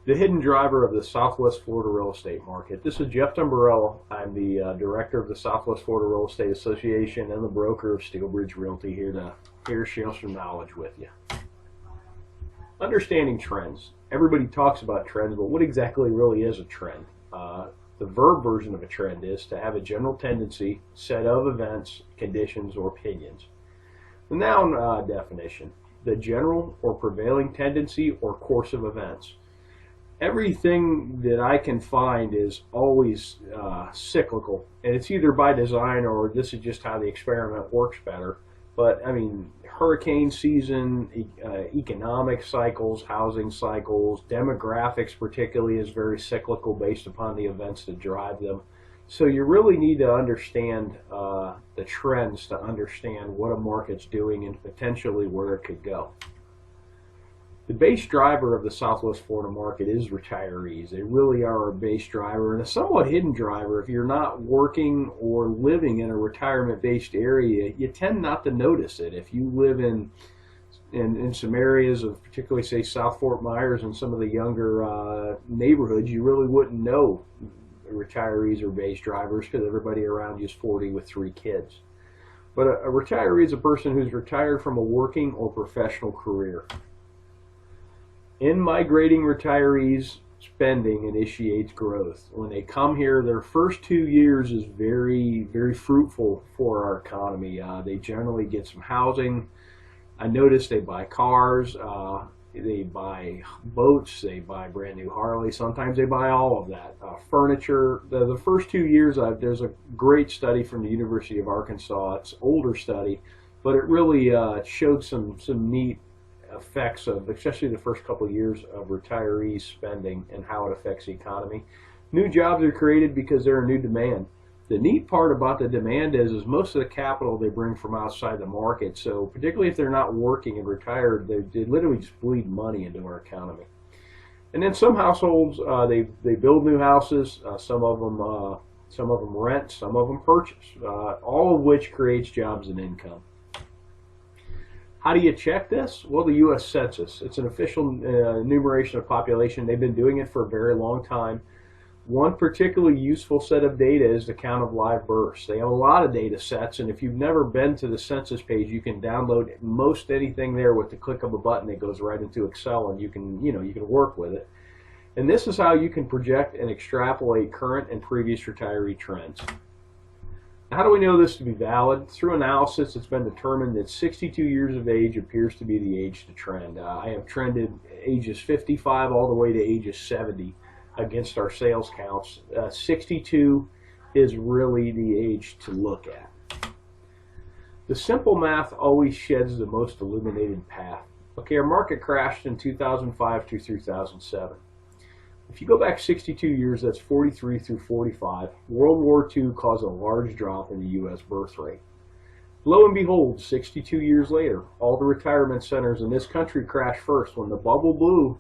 The hidden driver of the Southwest Florida real estate market. This is Jeff Dumbrella. I'm the director of the Southwest Florida Real Estate Association and the broker of Steelbridge Realty, here to share some knowledge with you. Understanding trends. Everybody talks about trends, but what exactly really is a trend? The verb version of a trend is to have a general tendency, set of events, conditions, or opinions. The noun definition: the general or prevailing tendency or course of events. Everything that I can find is always cyclical, and it's either by design or this is just how the experiment works better. But I mean, hurricane season, economic cycles, housing cycles, demographics particularly is very cyclical based upon the events that drive them. So you really need to understand the trends to understand what a market's doing and potentially where it could go. The base driver of the Southwest Florida market is retirees. They really are a base driver and a somewhat hidden driver. If you're not working or living in a retirement-based area, you tend not to notice it. If you live in some areas of particularly, say, South Fort Myers and some of the younger neighborhoods, you really wouldn't know retirees are base drivers because everybody around you is 40 with 3 kids. But a retiree is a person who's retired from a working or professional career. In-migrating retirees, spending initiates growth. When they come here, their first 2 years is very, very fruitful for our economy. They generally get some housing. I notice they buy cars, they buy boats, they buy brand new Harleys. Sometimes they buy all of that. Furniture. The first 2 years, there's a great study from the University of Arkansas. It's an older study, but it really showed some neat effects of, especially the first couple of years of retirees spending and how it affects the economy. New jobs are created because they're a new demand. The neat part about the demand is most of the capital they bring from outside the market. So particularly if they're not working and retired, they literally just bleed money into our economy. And then some households, they build new houses. Some of them rent, some of them purchase. All of which creates jobs and income. How do you check this? Well, the U.S. Census. It's an official enumeration of population. They've been doing it for a very long time. One particularly useful set of data is the count of live births. They have a lot of data sets, and if you've never been to the census page, you can download most anything there with the click of a button. It goes right into Excel, and you can work with it. And this is how you can project and extrapolate current and previous retiree trends. How do we know this to be valid? Through analysis, it's been determined that 62 years of age appears to be the age to trend. I have trended ages 55 all the way to ages 70 against our sales counts. 62 is really the age to look at. The simple math always sheds the most illuminated path. Okay, our market crashed in 2005 through 2007. If you go back 62 years, that's 43 through 45, World War II caused a large drop in the U.S. birth rate. Lo and behold, 62 years later, all the retirement centers in this country crashed first. When the bubble blew,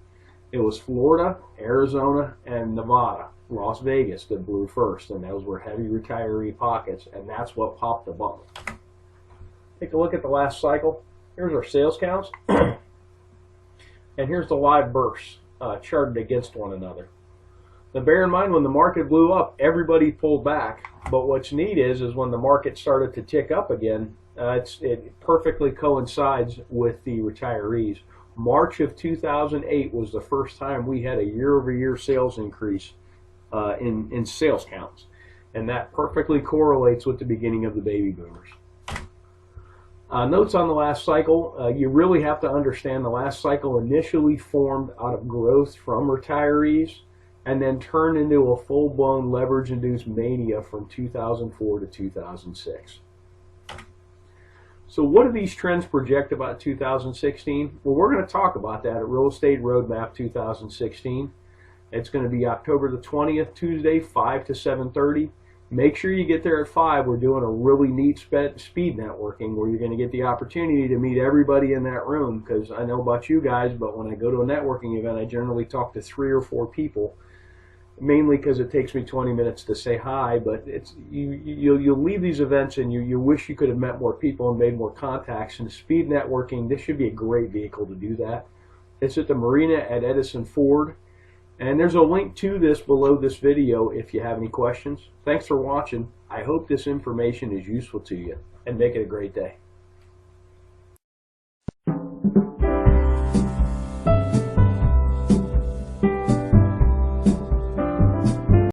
it was Florida, Arizona, and Nevada, Las Vegas that blew first, and those were heavy retiree pockets, and that's what popped the bubble. Take a look at the last cycle. Here's our sales counts, and here's the live births. Charted against one another. Now bear in mind, when the market blew up, everybody pulled back, but what's neat is when the market started to tick up again, it perfectly coincides with the retirees. March of 2008 was the first time we had a year-over-year sales increase in sales counts, and that perfectly correlates with the beginning of the baby boomers. Notes on the last cycle, you really have to understand the last cycle initially formed out of growth from retirees and then turned into a full-blown leverage-induced mania from 2004 to 2006. So what do these trends project about 2016? Well, we're going to talk about that at Real Estate Roadmap 2016. It's going to be October the 20th, Tuesday, 5 to 7:30. Make sure you get there at 5. We're doing a really neat speed networking where you're going to get the opportunity to meet everybody in that room, because I know about you guys, but when I go to a networking event, I generally talk to 3 or 4 people. mainly because it takes me 20 minutes to say hi, but it's you'll leave these events and you wish you could have met more people and made more contacts. And speed networking, this should be a great vehicle to do that. It's at the marina at Edison Ford, and there's a link to this below this video if you have any questions. Thanks for watching. I hope this information is useful to you, and make it a great day.